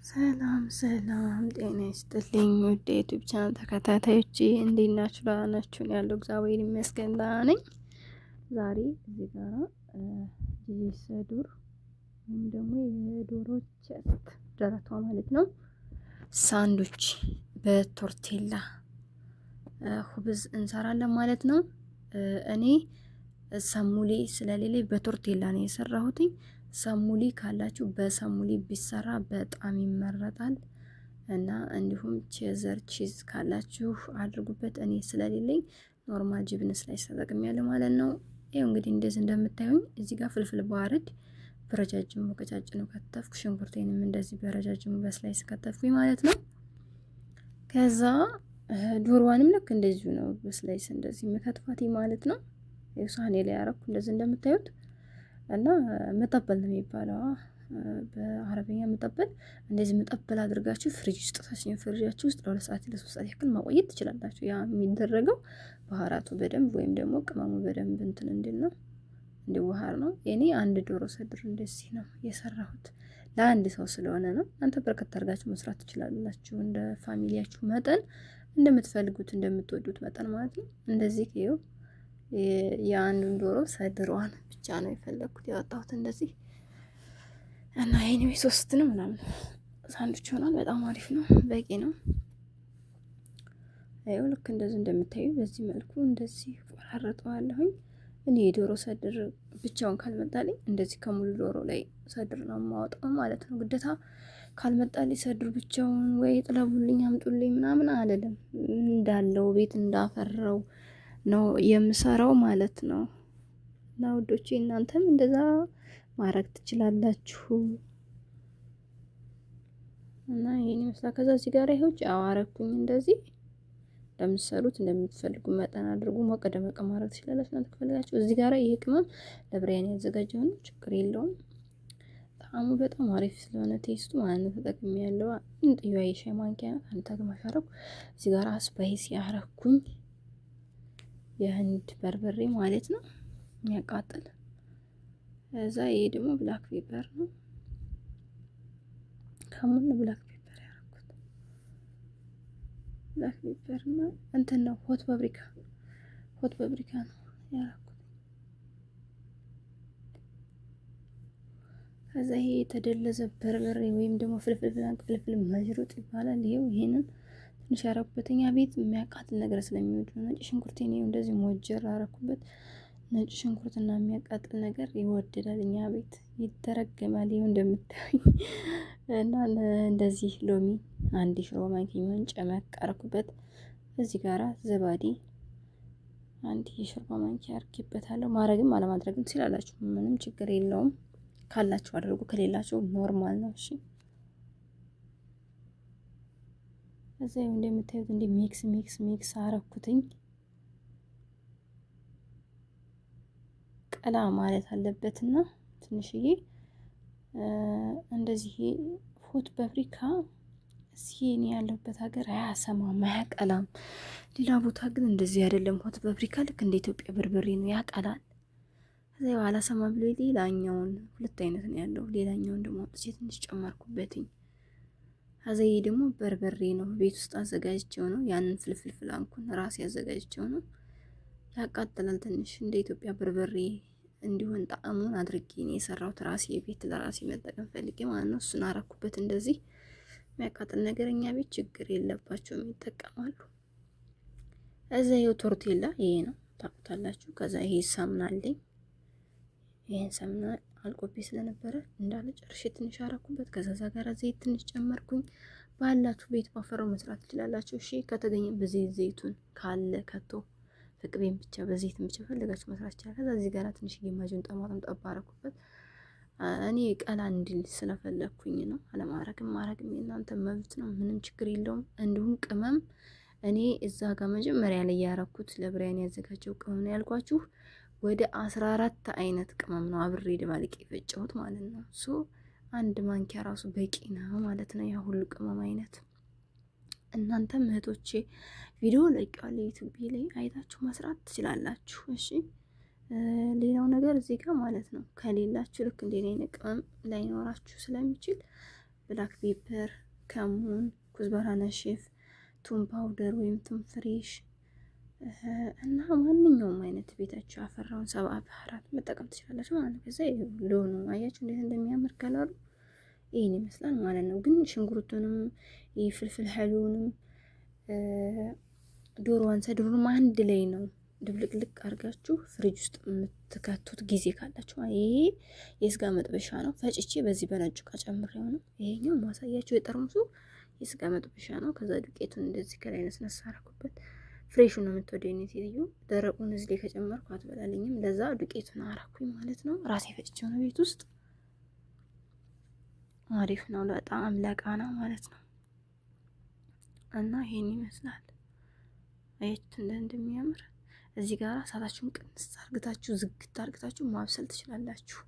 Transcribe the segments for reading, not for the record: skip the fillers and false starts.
ሰላም ሰላም፣ ጤና ይስጥልኝ ውድ የዩቲዩብ ቻናል ተከታታዮቼ እንዴት ናችሁ? ደህና ናችሁ? ያለው እግዚአብሔር ይመስገን ደህና ነኝ። ዛሬ እዚህ ጋራ የሰዱር ወይም ደግሞ የዶሮ ቸስት ደረቷ ማለት ነው ሳንዱች በቶርቴላ ሁብዝ እንሰራለን ማለት ነው። እኔ ሰሙሊ ስለሌለኝ በቶርቴላ ነው የሰራሁትኝ። ሰሙሊ ካላችሁ በሰሙሊ ቢሰራ በጣም ይመረጣል እና እንዲሁም ቼዘር ቺዝ ካላችሁ አድርጉበት። እኔ ስለሌለኝ ኖርማል ጅብን ስላይስ ተጠቅሜያለሁ ማለት ነው። ይኸው እንግዲህ እንደዚህ እንደምታዩኝ እዚህ ጋር ፍልፍል ባርድ በረጃጅሙ ቀጫጭኑ ከተፍኩ፣ ሽንኩርቴንም እንደዚህ በረጃጅሙ በስላይስ ከተፍኩኝ ማለት ነው። ከዛ ዶሮዋንም ልክ እንደዚሁ ነው በስላይስ እንደዚህ መከትፋት ማለት ነው። ሳህኔ ላይ ያረኩ እንደዚህ እንደምታዩት እና መጠበል ነው የሚባለው በአረበኛ መጠበል። እንደዚህ መጠበል አድርጋችሁ ፍሪጅ ውስጥ ታሽኝ ፍሪጃችሁ ውስጥ ለ2 ሰዓት ለ3 ሰዓት ያክል ማቆየት ትችላላችሁ። ያ የሚደረገው ባህራቱ በደንብ ወይም ደግሞ ቅመሙ በደንብ እንትን እንዲል ነው እንዲዋሃር ነው። እኔ አንድ ዶሮ ሰድር እንደዚህ ነው የሰራሁት። ለአንድ ሰው ስለሆነ ነው። አንተ በርከት አድርጋችሁ መስራት ትችላላችሁ እንደ ፋሚሊያችሁ መጠን፣ እንደምትፈልጉት እንደምትወዱት መጠን ማለት ነው። እንደዚህ ይኸው የአንዱን ዶሮ ሰድሯን ብቻ ነው የፈለግኩት ያወጣሁት እንደዚህ እና ኤኒዌይ 3 ነው ምናምን ሳንዱች ይሆናል። በጣም አሪፍ ነው፣ በቂ ነው። ይኸው ልክ እንደዚህ እንደምታዩ በዚህ መልኩ እንደዚህ ቆራረጠዋለሁኝ። እኔ የዶሮ ሰድር ብቻውን ካልመጣልኝ እንደዚህ ከሙሉ ዶሮ ላይ ሰድር ነው የማወጣው ማለት ነው። ግዴታ ካልመጣልኝ ሰድር ብቻውን ወይ ጥለቡልኝ አምጡልኝ ምናምን አልልም። እንዳለው ቤት እንዳፈራው ነው የምሰራው ማለት ነው። እና ውዶቼ እናንተም እንደዛ ማድረግ ትችላላችሁ። እና ይሄን ይመስላል። ከዛ እዚህ ጋር ይሄው ጫው አረኩኝ እንደዚህ እንደምትሰሩት እንደምትፈልጉ መጠን አድርጉ። ሞቅ ደመቅ ማድረግ ትችላላችሁ እናንተ ከፈለጋችሁ። እዚህ ጋር ይሄ ቅመም ለብሪያኒ ያዘጋጀው ነው፣ ችግር የለውም። ጣዕሙ በጣም አሪፍ ስለሆነ ቴስቱ ማለት ነው ተጠቅሜያለሁ። እንጥዩ የሻይ ማንኪያ አንተ ግማሽ አረኩ። እዚህ ጋር ስፓይሲ አረኩኝ የህንድ በርበሬ ማለት ነው የሚያቃጥል። እዛ ይሄ ደግሞ ብላክ ፔፐር ነው፣ ከሙን ብላክ ፔፐር ያደረኩት ብላክ ፔፐር ነው። እንትን ነው ሆት ፓፕሪካ ነው ያደረኩት። ከዛ ይሄ የተደለዘ በርበሬ ወይም ደግሞ ፍልፍል መጅሩጥ ይባላል። ይሄው ይሄንን ትንሽ ያረኩበትኛ ቤት የሚያቃጥል ነገር ስለሚወድ ነው። ነጭ ሽንኩርቴን ይሄው እንደዚህ ሞጀር አረኩበት። ነጭ ሽንኩርትና የሚያቃጥል ነገር ይወደዳል እኛ ቤት ይተረገማል። ይሄው እንደምታዩኝ እና እንደዚህ ሎሚ አንድ ሽሮ ማንኪያ የሚሆን ጨመቅ አረኩበት። እዚህ ጋራ ዘባዲ አንድ የሾርባ ማንኪያ አርጌበታለሁ። ማድረግም አለማድረግም ትችላላችሁ፣ ምንም ችግር የለውም። ካላችሁ አድርጉ፣ ከሌላችሁ ኖርማል ነው። እሺ እዛ ይኸው እንደምታዩት እንደ ሚክስ አረኩትኝ። ቀላ ማለት አለበትና ትንሽዬ እንደዚህ ሆት ፓፕሪካ ሲኒ ያለበት ሀገር አያሰማም፣ አያቀላም። ሌላ ቦታ ግን እንደዚህ አይደለም። ሆት ፓፕሪካ ልክ እንደ ኢትዮጵያ በርበሬ ነው፣ ያቀላል። ከዛ ያው አላሰማ ብሎ ሌላኛውን 2 አይነት ነው ያለው። ሌላኛውን ደግሞ አጥቼ ትንሽ ጨመርኩበትኝ። ከዛ ይሄ ደግሞ በርበሬ ነው፣ ቤት ውስጥ አዘጋጅቼው ነው። ያንን ፍልፍል ፍላንኩን ራሴ አዘጋጅቼው ነው። ያቃጥላል ትንሽ እንደ ኢትዮጵያ በርበሬ እንዲሆን ጣዕሙን አድርጌ ነው የሰራሁት ራሴ ቤት ለራሴ መጠቀም ፈልጌ ማለት ነው። እሱን አረኩበት እንደዚህ። የሚያቃጥል ነገር እኛ ቤት ችግር የለባቸውም ይጠቀማሉ። እዛ ይኸው ቶርቴላ ይሄ ነው ታውቁታላችሁ። ከዛ ይሄ ሳምና አለኝ። ይሄን ሳምና አልቆቤ ስለነበረ እንዳለ ጨርሼ ትንሽ አረኩበት። ከዛ ጋር ዘይት ትንሽ ጨመርኩኝ። ባላችሁ ቤት ባፈረው መስራት ትችላላችሁ። እሺ ከተገኘ በዘይት ዘይቱን ካለ ከቶ ፍቅቤን ብቻ በዘይትን ብቻ ፈልጋችሁ መስራት ይችላል። ከዛ እዚህ ጋር ትንሽ የማጁን ጠማጥም ጠባ አረኩበት። እኔ ቀላ እንዲል ስለፈለኩኝ ነው። አለማረግም ማረግም የእናንተ መብት ነው፣ ምንም ችግር የለውም። እንዲሁም ቅመም እኔ እዛ ጋር መጀመሪያ ላይ ያረኩት ለብሪያኒ ያዘጋጀው ቅመም ነው ያልኳችሁ። ወደ 14 አይነት ቅመም ነው አብሬ ደባልቄ የፈጨሁት ማለት ነው። አንድ ማንኪያ ራሱ በቂ ነው ማለት ነው፣ ያ ሁሉ ቅመም አይነት። እናንተም እህቶቼ ቪዲዮ ለቀዋለሁ ዩቲዩብ ላይ አይታችሁ መስራት ትችላላችሁ። እሺ ሌላው ነገር እዚህ ጋር ማለት ነው ከሌላችሁ ልክ እንደኔ አይነት ቅመም ላይኖራችሁ ስለሚችል ብላክ ፔፐር፣ ከሙን፣ ኩዝበራ ነሽፍ፣ ቱም ፓውደር ወይም ቱም ፍሬሽ እና ማንኛውም አይነት ቤታችሁ ያፈራውን 7 ባህራት መጠቀም ትችላላችሁ ማለት ነው። ከዛ ሎኑ አያችሁ እንዴት እንደሚያምር ከለሩ ይህን ይመስላል ማለት ነው። ግን ሽንኩርቱንም ፍልፍል ሐሉንም ዶሮዋን ሰድሩንም አንድ ላይ ነው ድብልቅልቅ አድርጋችሁ ፍሪጅ ውስጥ የምትከቱት ጊዜ ካላችሁ። ይሄ የስጋ መጥበሻ ነው። ፈጭቼ በዚህ በነጭ ዕቃ ጨምሬው ነው። ይሄኛው ማሳያችሁ የጠርሙሱ የስጋ መጥበሻ ነው። ከዛ ዱቄቱን እንደዚህ ከላይ ነስነስ አደረኩበት። ፍሬሹን ነው የምትወደው የኔ ሴትዮ። ደረቁን እዚህ ላይ ከጨመርኩ አትበላልኝም። ለዛ ዱቄቱን አረኩኝ ማለት ነው። ራሴ ፈጭቼው ነው ቤት ውስጥ። አሪፍ ነው በጣም ለቃና ማለት ነው። እና ይሄን ይመስላል። አያችሁት እንደሚያምር። እዚህ ጋር እሳታችሁን ቅንስ አርግታችሁ ዝግት አርግታችሁ ማብሰል ትችላላችሁ።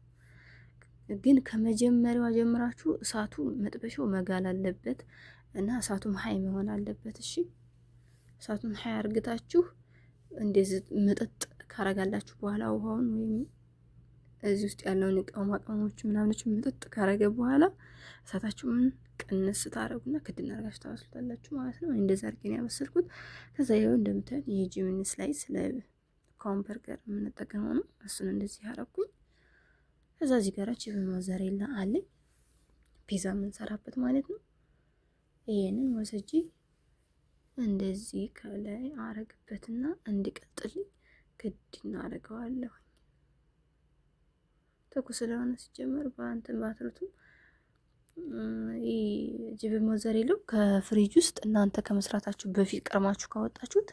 ግን ከመጀመሪያዋ ጀምራችሁ እሳቱ መጥበሻው መጋል አለበት እና እሳቱም ሀይ መሆን አለበት። እሺ እሳቱን ሀይ አርግታችሁ እንደዚህ መጠጥ ካረጋላችሁ በኋላ ውሃውን ወይም እዚህ ውስጥ ያለውን ቅመሞች ምናምኖች መጠጥ ካረገ በኋላ እሳታችሁን ቅንስ ታረጉና ክድና አርጋችሁ ታበስሉታላችሁ ማለት ነው። እንደዛ አርጌ ነው ያበሰልኩት። ከዛ ይኸው እንደምታዩት የጂሚኒ ስላይስ ለኮምበርገር የምንጠቀመው ነው። እሱን እንደዚህ አረኩኝ። ከዛ እዚህ ጋር ቺፕን ሞዘሬላ አለኝ ፒዛ የምንሰራበት ማለት ነው። ይሄንን ወሰጂ እንደዚህ ከላይ አረግበትና እንዲቀጥልኝ ክድና አረገዋለሁ። ተኩስ ስለሆነ ሲጀመር በአንተን ባትሩትም ጅብን ሞዘሬላው ከፍሪጅ ውስጥ እናንተ ከመስራታችሁ በፊት ቀርማችሁ ካወጣችሁት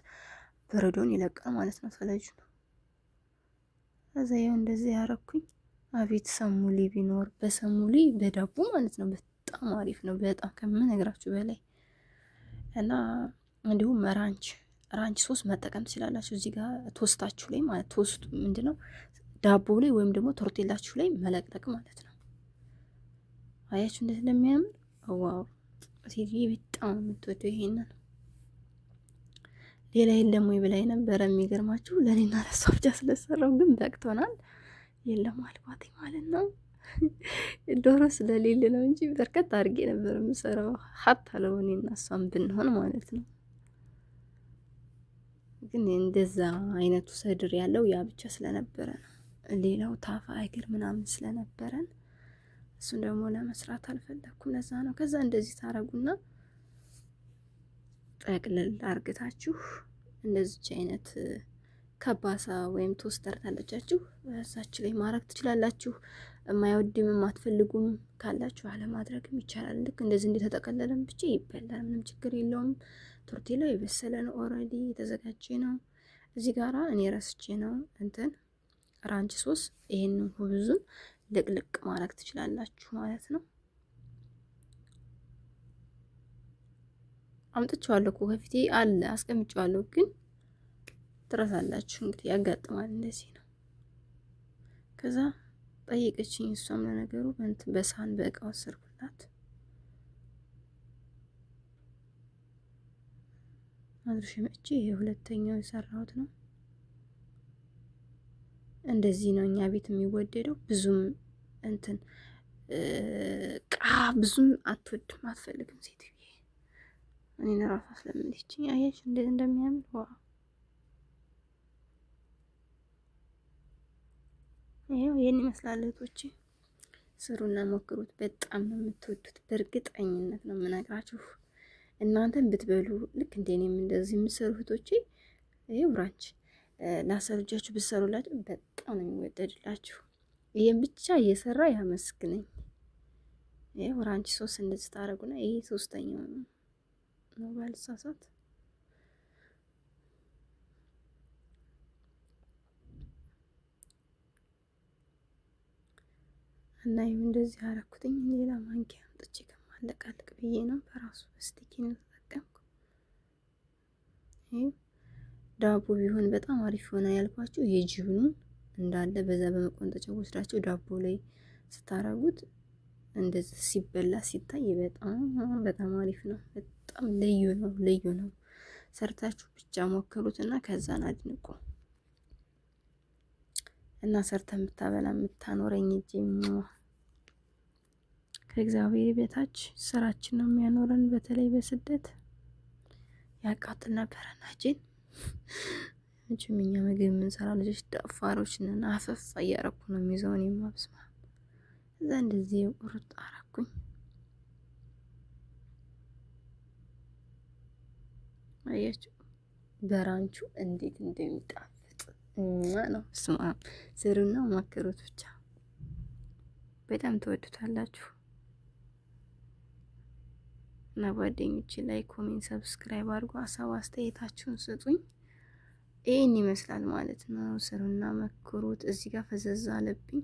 በረዶን ይለቃል ማለት ነው። ፈለጁ ነው። ከዛ ይኸው እንደዚህ ያረኩኝ። አቤት ሰሙሊ ቢኖር በሰሙሊ በዳቦ ማለት ነው። በጣም አሪፍ ነው። በጣም ከምነግራችሁ በላይ እና እንዲሁም ራንች ሶስ መጠቀም ትችላላችሁ። እዚህ ጋር ቶስታችሁ ላይ ማለት ቶስቱ ምንድነው ዳቦ ላይ ወይም ደግሞ ቶርቴላችሁ ላይ መለቅለቅ ማለት ነው። አያችሁ እንዴት እንደሚያምር ዋው! ሴትዬ በጣም የምትወደው ይሄንን ሌላ የለም ወይ ብላኝ ነበረ። የሚገርማችሁ ለእኔና ለሷ ብቻ ስለሰራው ግን በቅቶናል። የለም አልባቴ ማለት ነው። ዶሮ ስለሌለ ነው እንጂ በርከት አድርጌ ነበር የምሰራው ሀታ ለእኔና እሷም ብንሆን ማለት ነው። ግን እንደዛ አይነቱ ሰድር ያለው ያ ብቻ ስለነበረ ነው። ሌላው ታፋ እግር ምናምን ስለነበረን እሱን ደግሞ ለመስራት አልፈለኩም። ለዛ ነው። ከዛ እንደዚህ ታረጉና ጠቅልል አርግታችሁ እንደዚች አይነት ከባሳ ወይም ቶስተር ታለቻችሁ እሳች ላይ ማድረግ ትችላላችሁ። የማይወድም የማትፈልጉም ካላችሁ አለማድረግም ይቻላል። ልክ እንደዚህ እንደተጠቀለለም ብቻ ይበላል። ምንም ችግር የለውም። ቶርቴላው የበሰለ ነው። ኦልሬዲ የተዘጋጀ ነው። እዚህ ጋራ እኔ ረስቼ ነው እንትን ራንች ሶስ ይሄንን ሁብዙን ልቅልቅ ማድረግ ትችላላችሁ ማለት ነው። አምጥቼዋለሁ እኮ ከፊቴ አለ አስቀምጬዋለሁ፣ ግን ትረሳላችሁ። እንግዲህ ያጋጥማል። እንደዚህ ነው። ከዛ ጠየቀችኝ። እሷም ለነገሩ በሳህን በእቃ ወሰድኩላት። አድርሽ መቼ የሁለተኛው የሰራሁት ነው። እንደዚህ ነው እኛ ቤት የሚወደደው። ብዙም እንትን ብዙም አትወድም አትፈልግም ሴትዬ። እኔን ራሷ ስለምልችኝ አያች እንዴት እንደሚያምር ዋ! ይሄው ይሄን ይመስላል። እህቶቼ ስሩና ሞክሩት። በጣም ነው የምትወዱት። በእርግጠኝነት ነው የምነግራችሁ። እናንተን ብትበሉ ልክ እንደኔም እንደዚህ የምትሰሩ እህቶቼ ይሄው ራንች ላሰሩጃችሁ ብትሰሩላችሁ በጣም ነው የሚወደድላችሁ። ይሄን ብቻ እየሰራ ያመስግነኝ። ይሄው ራንች ሶስ እንደዚህ ታረጉና ይሄ ሶስተኛው ነው ባልሳሳት። እና ይሄው እንደዚህ አረኩትኝ። ሌላ ማንኪያ አምጥቼ ከማለቃለቅ ብዬ ነው በራሱ ስቲኪ ነው ተጠቀምኩ። ይሄው ዳቦ ቢሆን በጣም አሪፍ ሆነ ያልኳችሁ የጅብኑ እንዳለ በዛ በመቆንጠጫ ወስዳችሁ ዳቦ ላይ ስታረጉት እንደዚህ ሲበላ ሲታይ በጣም አሪፍ ነው። በጣም ልዩ ነው። ሰርታችሁ ብቻ ሞክሩትና ከዛን አድንቁ። እና ሰርተ የምታበላ የምታኖረኝ እጄ ከእግዚአብሔር በታች ስራችን ነው የሚያኖረን። በተለይ በስደት ያቃጥል ነበረ ናችን። መቼም እኛ ምግብ የምንሰራ ልጆች ደፋሮች ነን። አፈፍ እያረኩ ነው የሚይዘውን የማብስማ እዛ እንደዚህ ቁርጥ አረኩኝ። አያችሁ በራንቹ እንዴት እንደሚጣፍጥ ነው። ስማ ስሩና ሞክሩት ብቻ በጣም ትወዱታላችሁ። እና ጓደኞቼ ላይ ኮሜንት፣ ሰብስክራይብ አድርጎ ሀሳብ አስተያየታችሁን ስጡኝ። ይህን ይመስላል ማለት ነው። ስሩና መክሩት። እዚህ ጋር ፈዘዝ አለብኝ።